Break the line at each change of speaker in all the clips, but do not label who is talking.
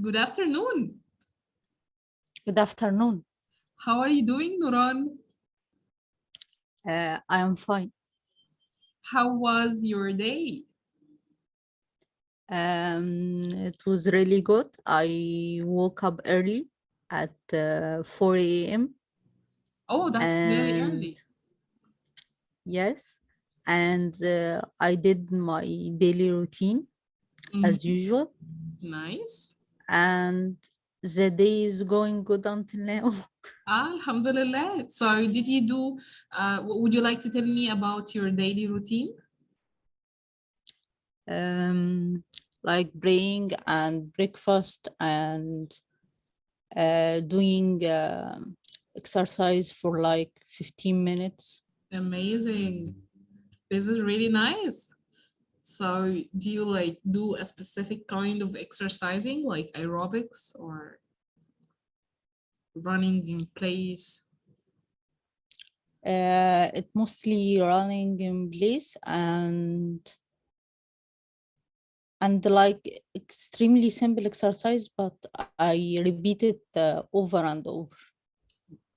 Good afternoon.
Good afternoon.
How are you doing, Nuran?
I am fine.
How was your day?
It was really good. I woke up early at 4 a.m.
Oh, that's very
and
early.
yes, and I did my daily routine as
Mhm.
usual,
Nice.
and the day is going good until now.
Alhamdulillah. So, did you do, would you like to tell me about your daily routine?
um, like praying and breakfast and doing exercise for like 15 minutes.
Amazing. This is really nice. So, do you like do a specific kind of exercising like aerobics or running in place?
It mostly running in place and like extremely simple exercise, but I repeat it over and over.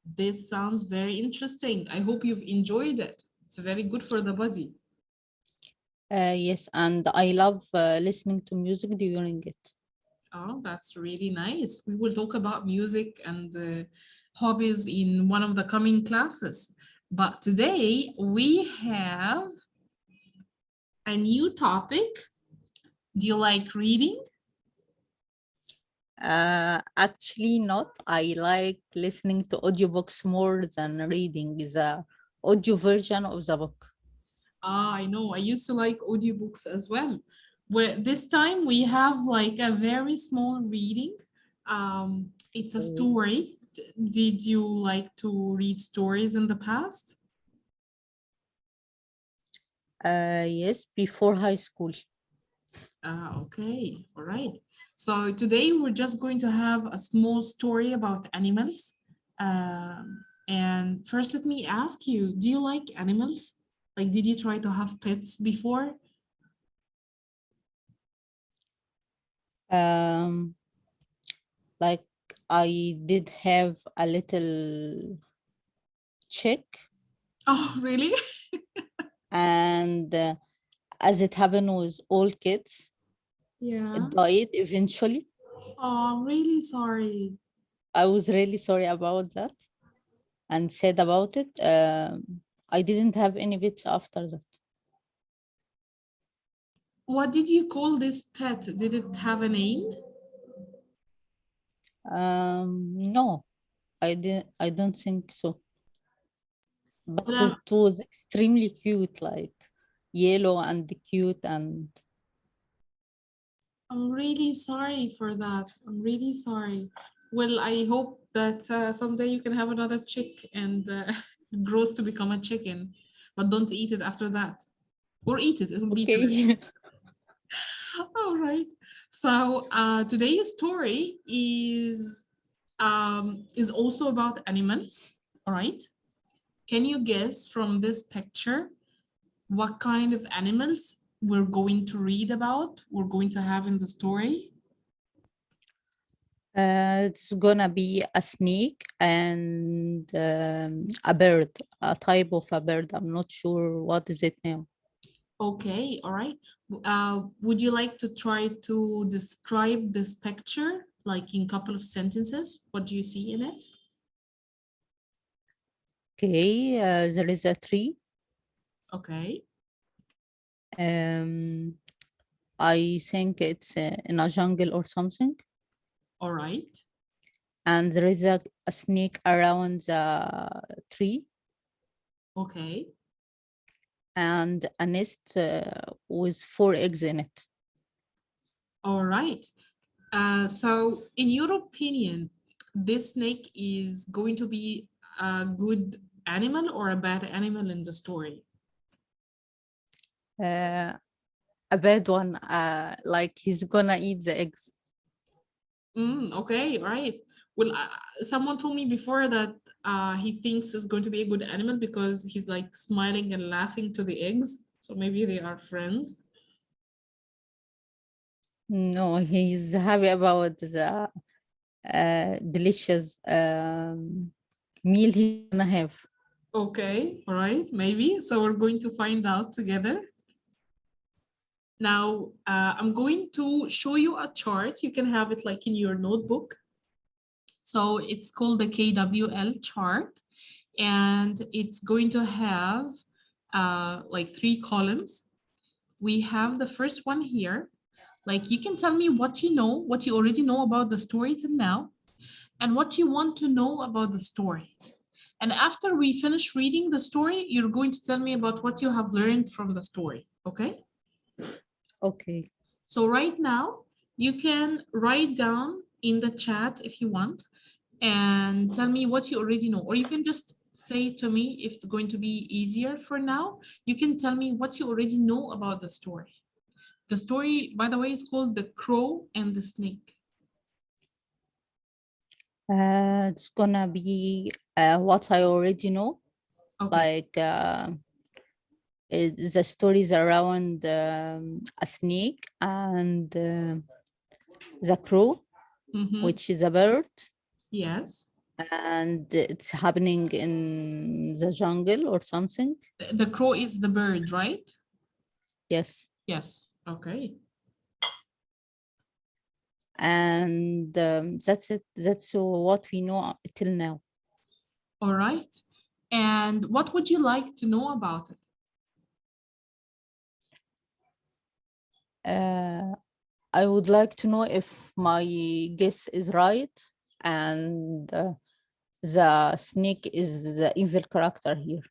This sounds very interesting. I hope you've enjoyed it. It's very good for the body.
Yes, and I love listening to music during it.
Oh, that's really nice. We will talk about music and hobbies in one of the coming classes. But today we have a new topic. Do you like reading?
Actually, not. I like listening to audiobooks more than reading the audio version of the book.
Ah, I know. I used to like audiobooks as well. Where this time we have like a very small reading. It's a
Okay.
story. Did you like to read stories in the past?
Yes, before high school.
Ah, okay. All right. So today we're just going to have a small story about animals. And first, let me ask you, do you like animals? Like, did you try to have pets before?
Um, like I did have a little chick,
Oh, really?
and as it happened with all kids,
Yeah.
it died eventually.
Oh, I'm really sorry.
I was really sorry about that and sad about it. I didn't have any pets after that.
What did you call this pet? Did it have a name?
No, I didn't. I don't think so. But
Well,
it was extremely cute, like yellow and cute, and
I'm really sorry for that. I'm really sorry. Well, I hope that someday you can have another chick and it grows to become a chicken, but don't eat it after that. Or eat it, it will be delicious.
okay.
All right. So today's story is also about animals. All right. Can you guess from this picture what kind of animals we're going to read about? We're going to have in the story?
It's gonna be a snake and a bird, a type of a bird. I'm not sure what is it now.
Okay, all right. Would you like to try to describe this picture, like in a couple of sentences? What do you see in it?
Okay, there is a tree.
Okay,
Um, I think it's in a jungle or something,
all right,
and there is a snake around the tree
okay,
and a nest with four eggs in it.
all right. So, in your opinion, this snake is going to be a good animal or a bad animal in the story?
Uh, a bad one, like he's gonna eat the eggs.
Okay, all right. Well, someone told me before that he thinks it's going to be a good animal because he's like smiling and laughing to the eggs. So maybe they are friends.
No, he's happy about the delicious meal he's gonna have.
Okay, all right, maybe. So we're going to find out together. Now, I'm going to show you a chart. You can have it like in your notebook. So it's called the KWL chart, and it's going to have like 3 columns. We have the first one here. Like you can tell me what you know, what you already know about the story till now, and what you want to know about the story. And after we finish reading the story, you're going to tell me about what you have learned from the story, okay?
Okay.
So right now, you can write down in the chat if you want and tell me what you already know, or you can just say to me if it's going to be easier for now. You can tell me what you already know about the story. The story, by the way, is called The Crow and the Snake.
It's gonna be what I already know,
Okay.
like the stories around a snake and the crow,
Mhm.
which is a bird,
Yes.
and it's happening in the jungle or something.
The crow is the bird, right?
Yes.
Yes. Okay.
And that's it. That's what we know till now.
All right. And what would you like to know about it?
I would like to know if my guess is right, and the snake is the evil character here.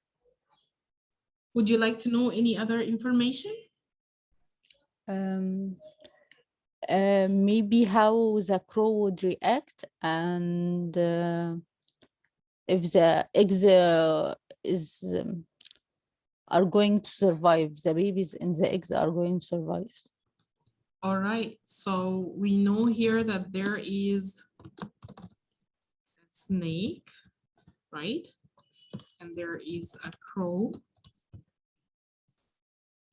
Would you like to know any other information?
Um, maybe how the crow would react, and if the eggs is are going to survive, the babies in the eggs are going to survive.
All right. So we know here that there is a snake, right? And there is a crow.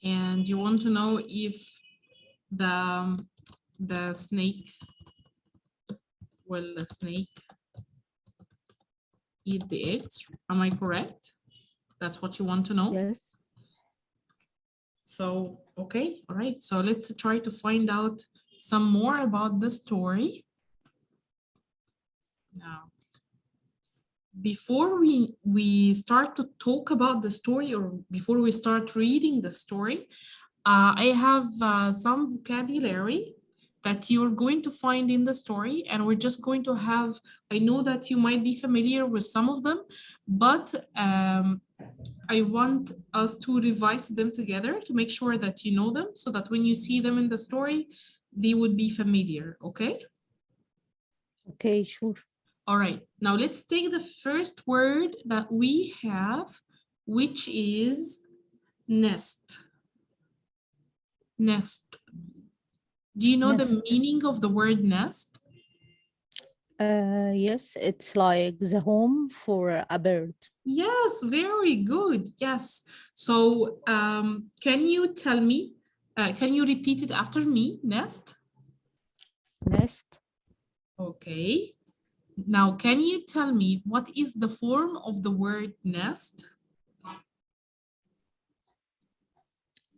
And you want to know if the snake, will the snake eat the eggs? Am I correct? That's what you want to know?
Yes.
So, okay, all right. So let's try to find out some more about the story. Now, before we start to talk about the story, or before we start reading the story, I have some vocabulary that you're going to find in the story, and we're just going to have, I know that you might be familiar with some of them, but I want us to revise them together to make sure that you know them, so that when you see them in the story, they would be familiar, okay?
Okay, sure.
All right, now let's take the first word that we have, which is nest. Nest. Do you know the
Nest.
meaning of the word nest?
Yes, it's like the home for a bird.
Yes, very good. Yes. So can you tell me, can you repeat it after me? Nest.
Nest.
Okay. Now, can you tell me what is the form of the word nest?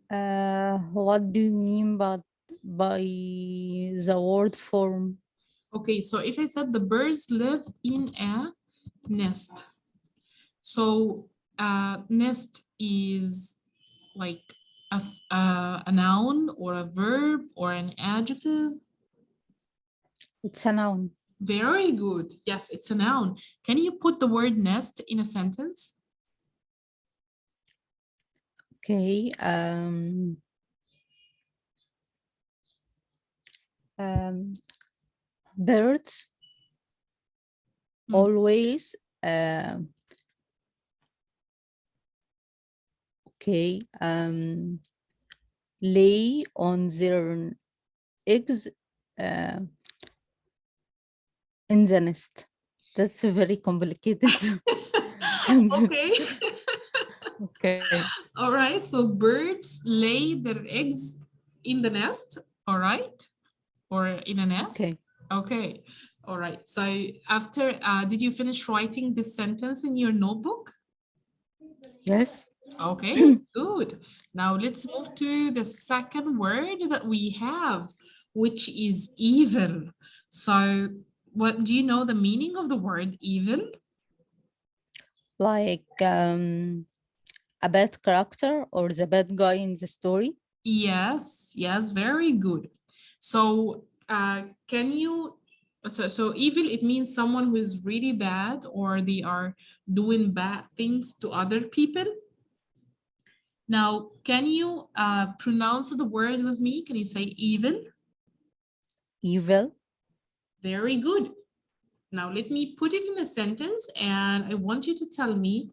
What do you mean by the word form?
Okay, so if I said the birds live in a nest, so nest is like a noun or a verb or an adjective?
It's a noun.
Very good. Yes, it's a noun. Can you put the word nest in a sentence?
Okay. Birds always okay lay on their eggs in the nest. That's a very complicated sentence.
Okay.
Okay.
All right. So birds lay their eggs in the nest. All right. or in an S?
Okay.
Okay. All right. So after, did you finish writing this sentence in your notebook?
Yes.
Okay, good. Now let's move to the second word that we have, which is evil. So what do you know the meaning of the word evil?
Like a bad character or the bad guy in the story.
Yes, yes, very good. So can you, so evil, it means someone who is really bad or they are doing bad things to other people. Now, can you pronounce the word with me? Can you say evil?
Evil.
Very good. Now let me put it in a sentence and I want you to tell me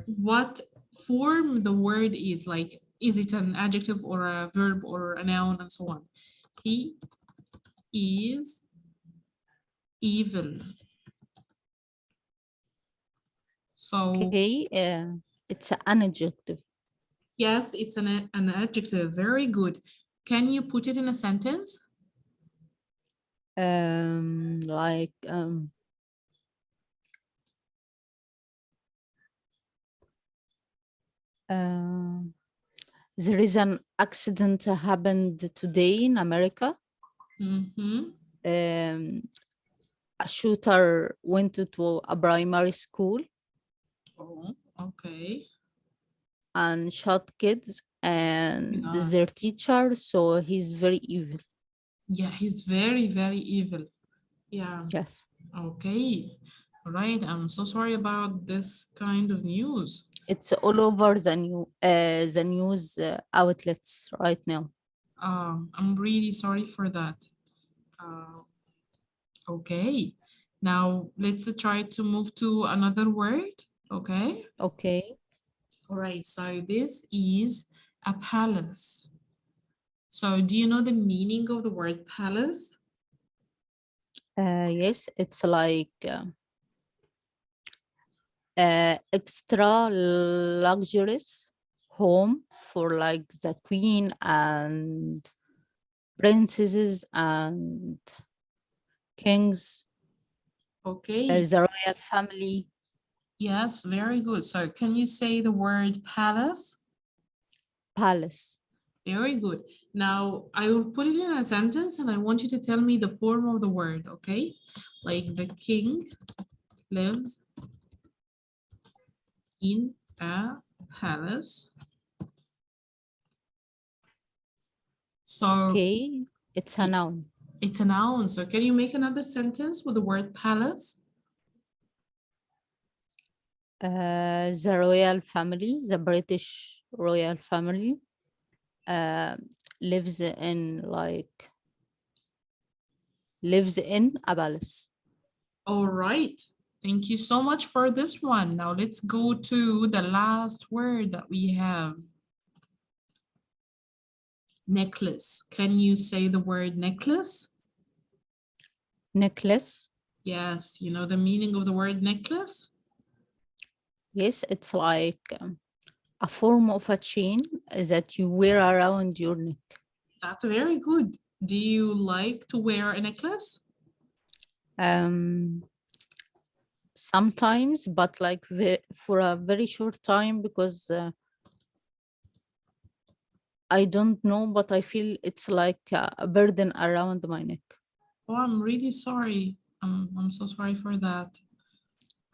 what form the word is. Like, is it an adjective or a verb or a noun and so on? He is evil. So
Okay. It's an adjective.
yes, it's an adjective. Very good. Can you put it in a sentence?
Like there is an accident happened today in America.
Mm-hmm.
Um, a shooter went to a primary school
Oh, okay.
and shot kids and
Yeah.
their teacher, so he's very evil.
Yeah, he's very, very evil. Yeah.
Yes.
Okay. All right. I'm so sorry about this kind of news.
It's all over the news outlets right now.
I'm really sorry for that. Uh, okay. Now let's try to move to another word. Okay.
Okay.
All right. So this is a palace. So do you know the meaning of the word palace?
Yes, it's like extra luxurious home for like the queen and princesses and kings,
Okay.
the royal family.
Yes, very good. So can you say the word palace?
Palace.
Very good. Now I will put it in a sentence and I want you to tell me the form of the word, okay? Like the king lives in a palace. So
Okay, it's a noun.
it's a noun. So can you make another sentence with the word palace?
The royal family, the British royal family, uh, lives in like lives in a palace.
All right. Thank you so much for this one. Now let's go to the last word that we have. Necklace. Can you say the word necklace?
Necklace.
Yes, you know the meaning of the word necklace?
Yes, it's like a form of a chain that you wear around your neck.
That's very good. Do you like to wear a necklace?
Um, Sometimes, but like for a very short time because I don't know, but I feel it's like a burden around my neck.
Oh, I'm really sorry. I'm so sorry for that.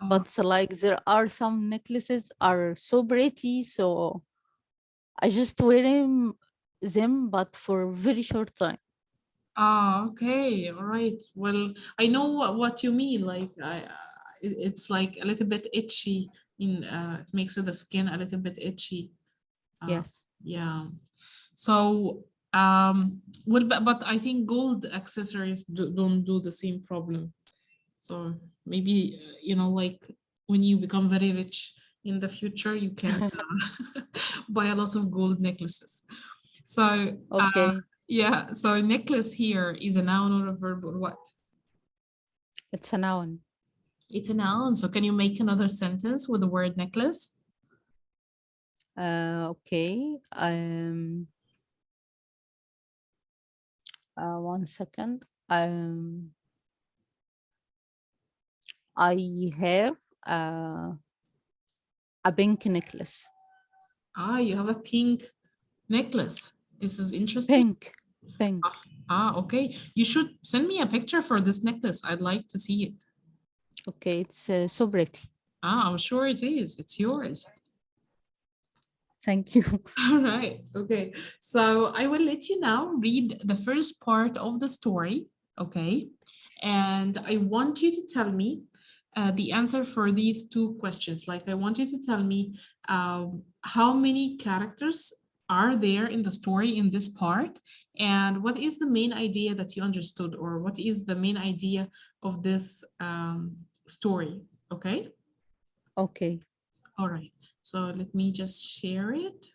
But it's like there are some necklaces are so pretty, so I just wear them, but for very short time.
Okay, all right. Well, I know what you mean. Like, it's like a little bit itchy. It makes the skin a little bit itchy. Uh,
Yes.
yeah. So, well, but I think gold accessories don't do the same problem. So maybe, like when you become very rich in the future, you can buy a lot of gold necklaces. So,
Okay,
yeah, so necklace here is a noun or a verb or what?
it's a noun.
It's a noun. So can you make another sentence with the word necklace?
Okay. One second. I have a pink necklace.
Ah, you have a pink necklace. This is interesting.
Pink.
Okay. You should send me a picture for this necklace. I'd like to see it.
Okay, it's so pretty.
I'm sure it is. It's yours.
Thank you.
All right. Okay. So I will let you now read the first part of the story. Okay. And I want you to tell me the answer for these two questions. Like, I want you to tell me how many characters are there in the story in this part, and what is the main idea that you understood, or what is the main idea of this story. Okay.
Okay.
All right. So let me just share it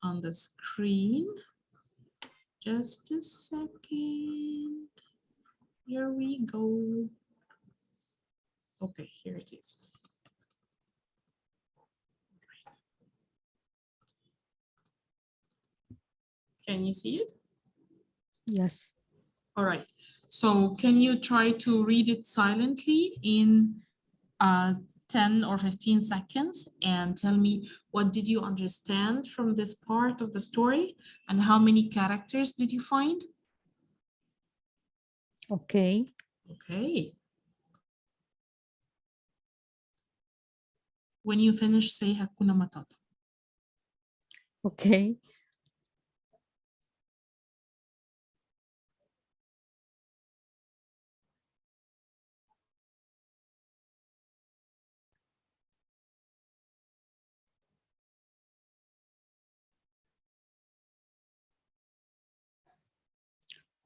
on the screen. Just a second. Here we go. Okay, here it is. Can you see it?
Yes.
All right. So can you try to read it silently in 10 or 15 seconds and tell me what did you understand from this part of the story and how many characters did you find?
Okay.
Okay. When you finish, say Hakuna Matata.
Okay.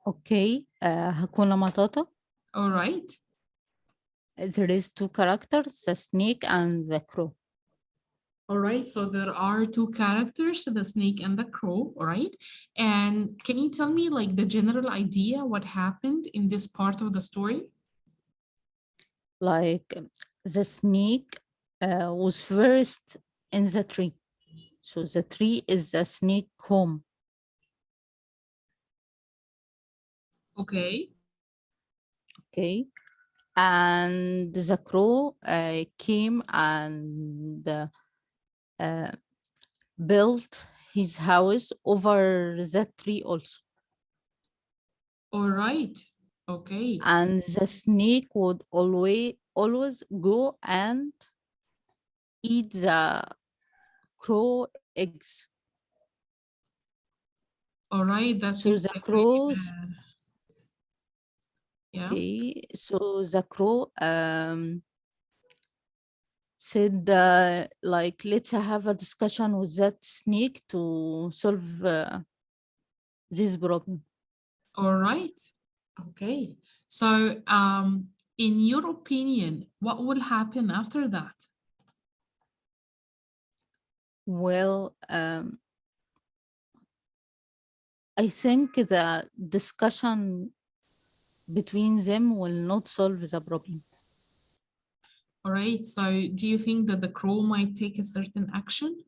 Okay. Hakuna Matata.
All right.
There is two characters, the snake and the crow.
All right, so there are two characters, the snake and the crow, all right? And can you tell me like the general idea, what happened in this part of the story?
Like the snake was first in the tree. So the tree is the snake home.
Okay.
Okay. And the crow came and built his house over that tree also.
All right. Okay.
And the snake would always go and eat the crow eggs.
All right. That
So
seems
the
like really
crows,
bad. Yeah.
okay, so the crow said like, let's have a discussion with that snake to solve this problem.
All right. Okay. So in your opinion, what will happen after that?
Well, I think the discussion between them will not solve the problem.
All right. So do you think that the crow might take a certain action?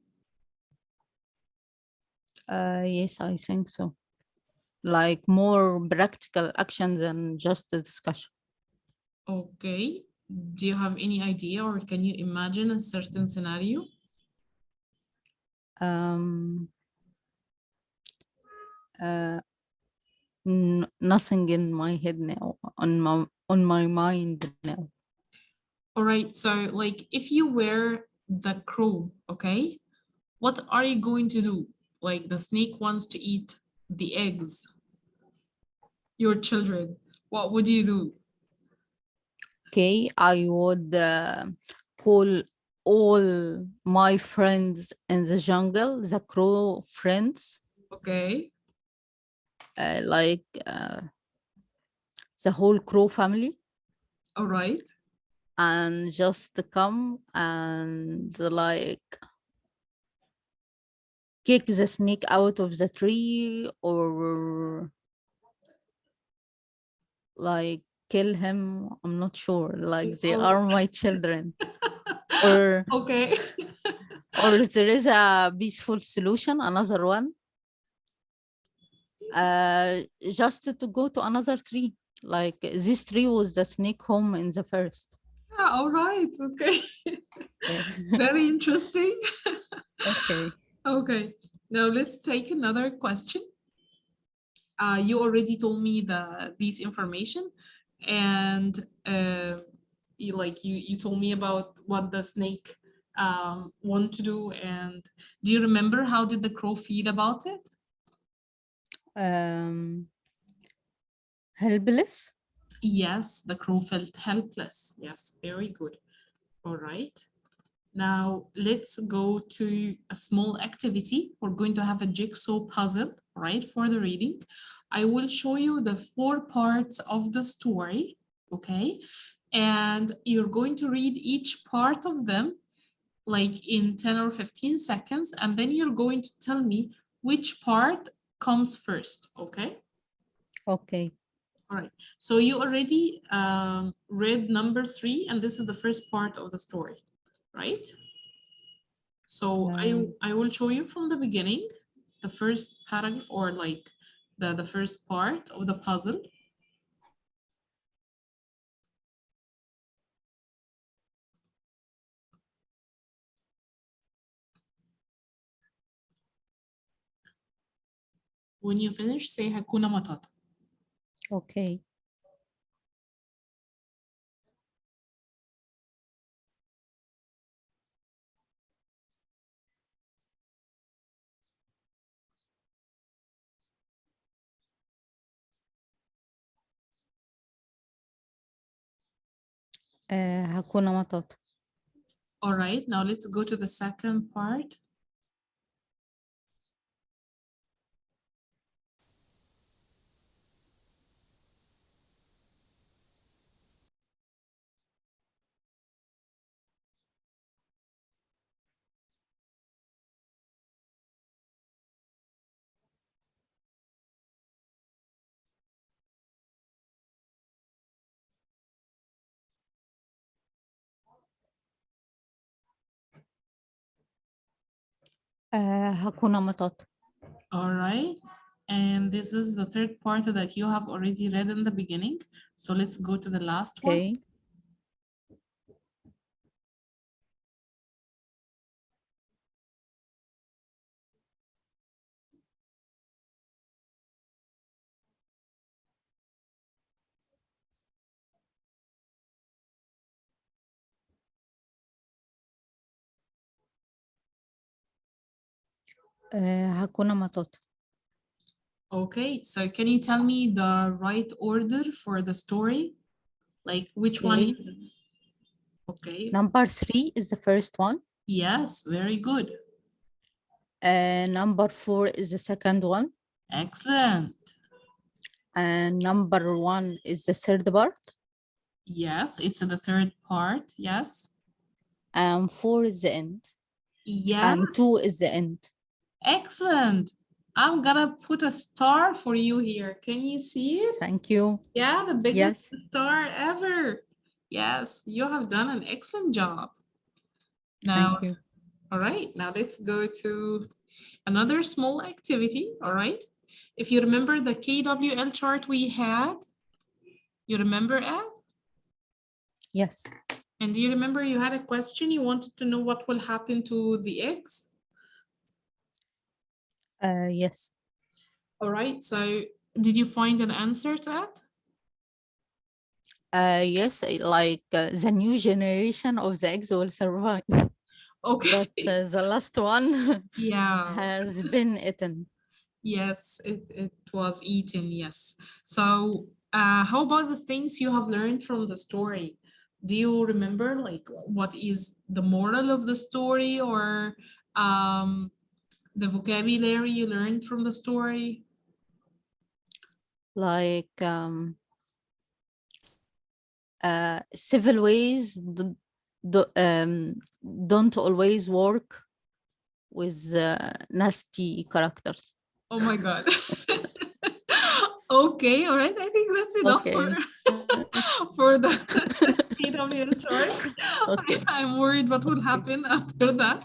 Yes, I think so. Like more practical action than just a discussion.
Okay. Do you have any idea or can you imagine a certain scenario?
Um, uh, nothing in my head now, on my mind now.
All right. So, like, if you were the crow, okay, what are you going to do? Like, the snake wants to eat the eggs, your children. What would you do?
Okay, I would call all my friends in the jungle, the crow friends,
Okay.
like the whole crow family,
All right.
and just come and like kick the snake out of the tree or like kill him. I'm not sure. Like they
Oh,
are my children. Or
okay.
or there is a peaceful solution, another one. Just to go to another tree. Like this tree was the snake home in the first.
Yeah, all right. Okay. Very interesting.
Okay.
Okay. Now let's take another question. You already told me these information, and you told me about what the snake want to do. And do you remember how did the crow feel about it?
Um, helpless.
Yes, the crow felt helpless. Yes, very good. All right. Now let's go to a small activity. We're going to have a jigsaw puzzle, right, for the reading. I will show you the 4 parts of the story, okay? And you're going to read each part of them like in 10 or 15 seconds, and then you're going to tell me which part comes first, okay?
Okay.
All right, so you already read number 3, and this is the first part of the story, right? So I will show you from the beginning, the first paragraph, or like the first part of the puzzle. When you finish, say Hakuna Matata.
Okay. Hakuna Matata.
All right, now let's go to the second part.
Hakuna Matata.
All right, and this is the third part that you have already read in the beginning. So let's go to the last one.
Okay. Hakuna Matata.
Okay, so can you tell me the right order for the story? Like which one
Okay.
is? Okay.
Number 3 is the first one.
Yes, very good.
Number 4 is the second one.
Excellent.
And number 1 is the third part.
Yes, it's the third part. Yes.
And 4 is the end.
Yes.
And 2 is the end.
Excellent. I'm gonna put a star for you here. Can you see it?
Thank you.
Yeah, the biggest
Yes.
star ever. Yes, you have done an excellent job. Now,
Thank you.
all right, now let's go to another small activity, all right? If you remember the KWL chart we had, you remember it?
Yes.
And do you remember you had a question? You wanted to know what will happen to the eggs?
Yes.
All right, so did you find an answer to that?
Yes, like the new generation of the eggs will survive.
Okay.
But the last one
Yeah.
has been eaten.
Yes, it was eaten, yes. So how about the things you have learned from the story? Do you remember like what is the moral of the story, or the vocabulary you learned from the story?
Like civil ways don't always work with nasty characters.
Oh my God. Okay, all right. I think that's enough
Okay.
for the KWL chart.
Okay.
I'm worried what will happen after that.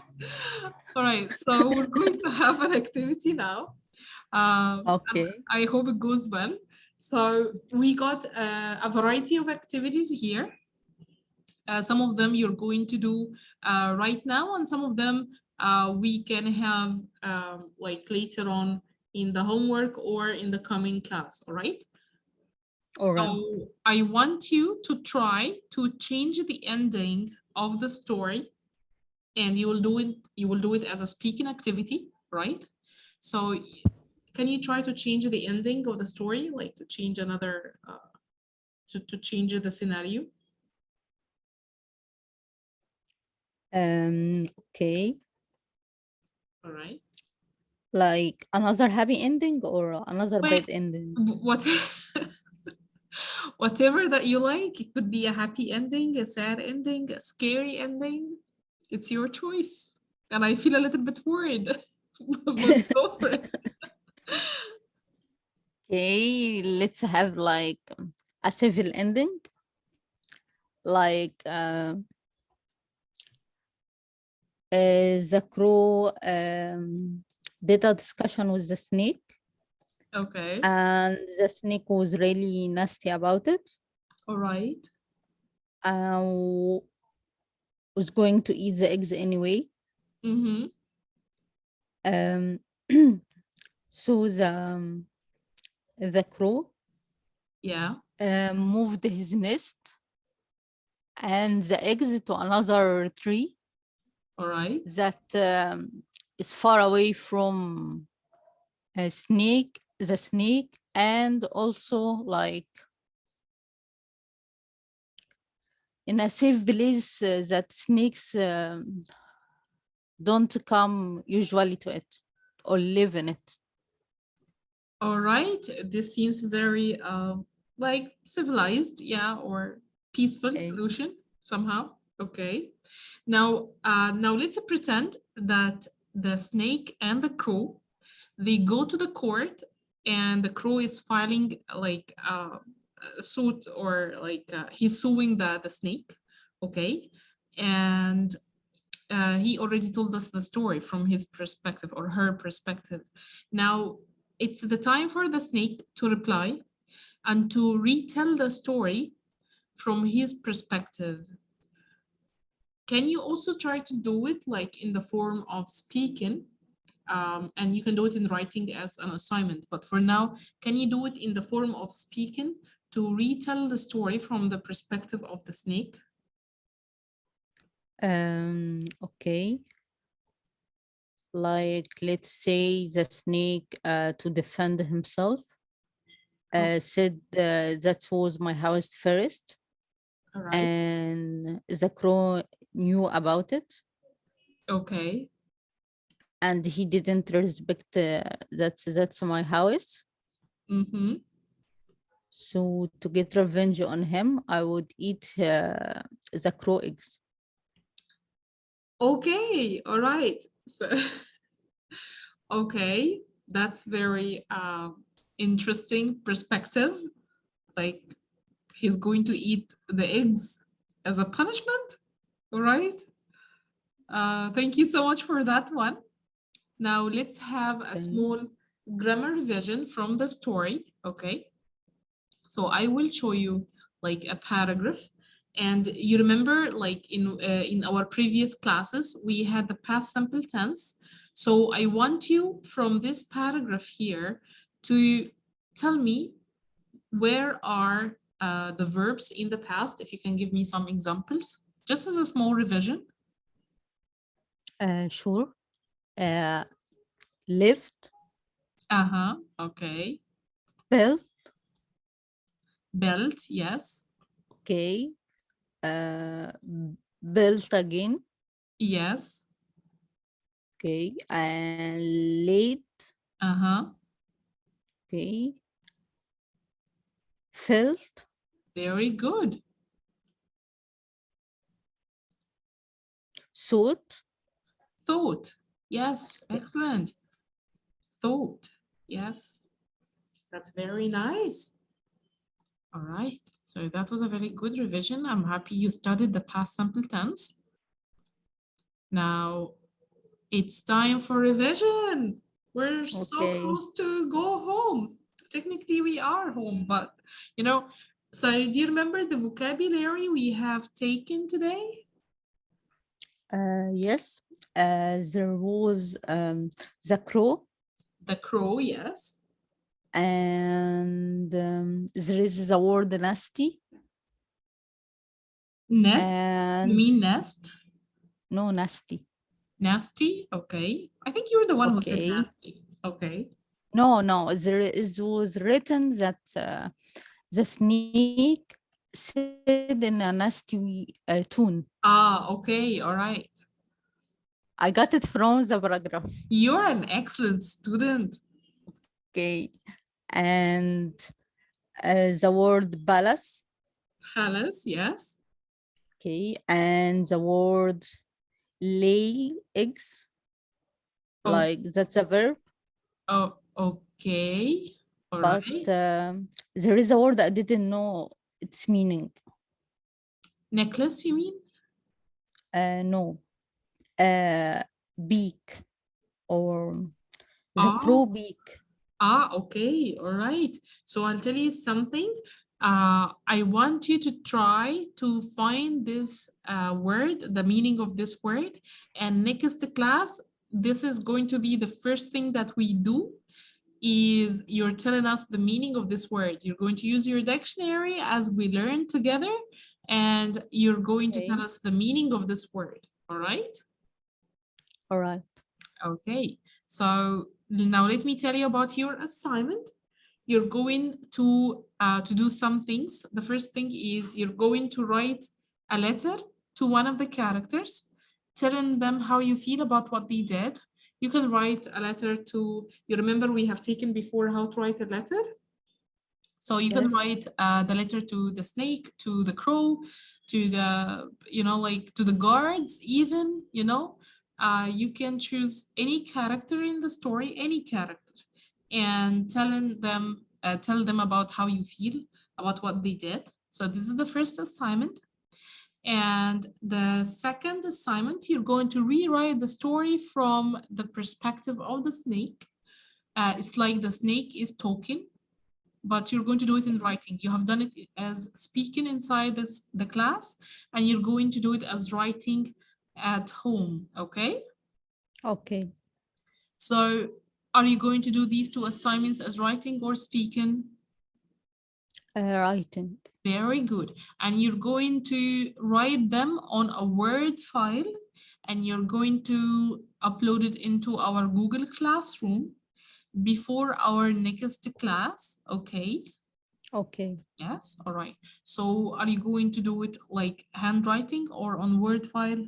All right, so we're going to have an activity now.
Okay.
I hope it goes well. So we got a variety of activities here. Some of them you're going to do right now, and some of them we can have like later on in the homework or in the coming class, all right?
All right.
So I want you to try to change the ending of the story, and you will do it as a speaking activity, right? So can you try to change the ending of the story, like to change another to change the scenario?
Okay.
All right.
Like another happy ending or another
Well,
bad ending?
what whatever that you like. It could be a happy ending, a sad ending, a scary ending. It's your choice. And I feel a little bit worried. But go for it.
Okay, let's have like a civil ending. Like the crow did a discussion with the snake,
Okay.
and the snake was really nasty about it,
All right.
and was going to eat the eggs anyway.
Mm-hmm.
Um, so the crow
Yeah.
moved his nest and the eggs to another tree
All right.
that is far away from a snake, the snake, and also like in a safe place that snakes don't come usually to it or live in it.
All right. This seems very like civilized, yeah, or peaceful
Okay.
solution somehow. Okay. Now let's pretend that the snake and the crow, they go to the court, and the crow is filing like a suit, or like he's suing the snake. Okay. And he already told us the story from his perspective or her perspective. Now it's the time for the snake to reply and to retell the story from his perspective. Can you also try to do it like in the form of speaking? And you can do it in writing as an assignment. But for now, can you do it in the form of speaking to retell the story from the perspective of the snake?
Okay. Like let's say the snake to defend himself
Oh,
said that was my house first,
all right.
and the crow knew about it,
Okay.
and he didn't respect that's my house.
Mm-hmm.
So to get revenge on him, I would eat the crow eggs.
Okay. All right. So okay, that's very interesting perspective. Like he's going to eat the eggs as a punishment. All right. Thank you so much for that one. Now let's have a
Okay.
small grammar revision from the story. Okay. So I will show you like a paragraph. And you remember, like in our previous classes, we had the past simple tense. So I want you from this paragraph here to tell me where are the verbs in the past, if you can give me some examples, just as a small revision.
Sure. Uh, lift,
Uh-huh. Okay.
belt.
Belt, yes.
Okay. Belt again.
Yes.
Okay. And late.
Uh-huh.
Okay. Felt.
Very good.
Suit.
Thought. Yes,
Okay.
excellent. Thought. Yes, that's very nice. All right. So that was a very good revision. I'm happy you studied the past simple tense. Now it's time for revision. We're so
Okay.
close to go home. Technically, we are home, but you know, so do you remember the vocabulary we have taken today?
Yes. There was the crow,
The crow, yes.
and there is the word nasty,
Nest, you
and
mean nest?
no, nasty.
Nasty, okay. I think you were the one who said
Okay.
nasty. Okay.
No, was written that the snake said in a nasty tune.
Ah, okay, all right.
I got it from the paragraph.
You're an excellent student.
Okay. And the word palace.
Halas, yes.
Okay. And the word lay eggs.
Oh,
Like that's a verb.
oh, okay. All
But
right.
there is a word I didn't know its meaning.
Necklace, you mean?
No. Beak or the
Oh,
crow beak.
okay. All right. So I'll tell you something. I want you to try to find this word, the meaning of this word. And next class, this is going to be the first thing that we do is you're telling us the meaning of this word. You're going to use your dictionary as we learn together, and you're going to tell
Okay.
us the meaning of this word. All right?
All right.
Okay. So now let me tell you about your assignment. You're going to do some things. The first thing is you're going to write a letter to one of the characters, telling them how you feel about what they did. You can write a letter to, you remember we have taken before how to write a letter? So you can
Yes.
write the letter to the snake, to the crow, to the, like to the guards even, you can choose any character in the story, any character, and tell them about how you feel about what they did. So this is the first assignment. And the second assignment, you're going to rewrite the story from the perspective of the snake. It's like the snake is talking, but you're going to do it in writing. You have done it as speaking inside the class, and you're going to do it as writing at home, okay?
Okay.
So are you going to do these two assignments as writing or speaking?
Writing.
Very good. And you're going to write them on a Word file, and you're going to upload it into our Google Classroom before our next class, okay?
Okay.
Yes, all right. So are you going to do it like handwriting or on Word file?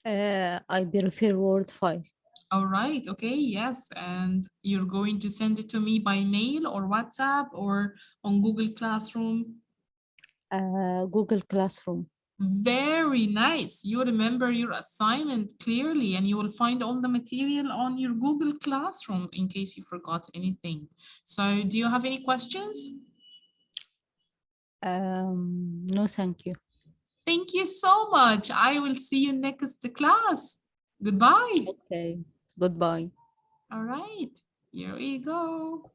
I prefer word file.
All right, okay, yes. And you're going to send it to me by mail or WhatsApp or on Google Classroom?
Google Classroom.
Very nice. You remember your assignment clearly, and you will find all the material on your Google Classroom in case you forgot anything. So do you have any questions?
No, thank you.
Thank you so much. I will see you next class. Goodbye.
Okay. Goodbye.
All right, here we go.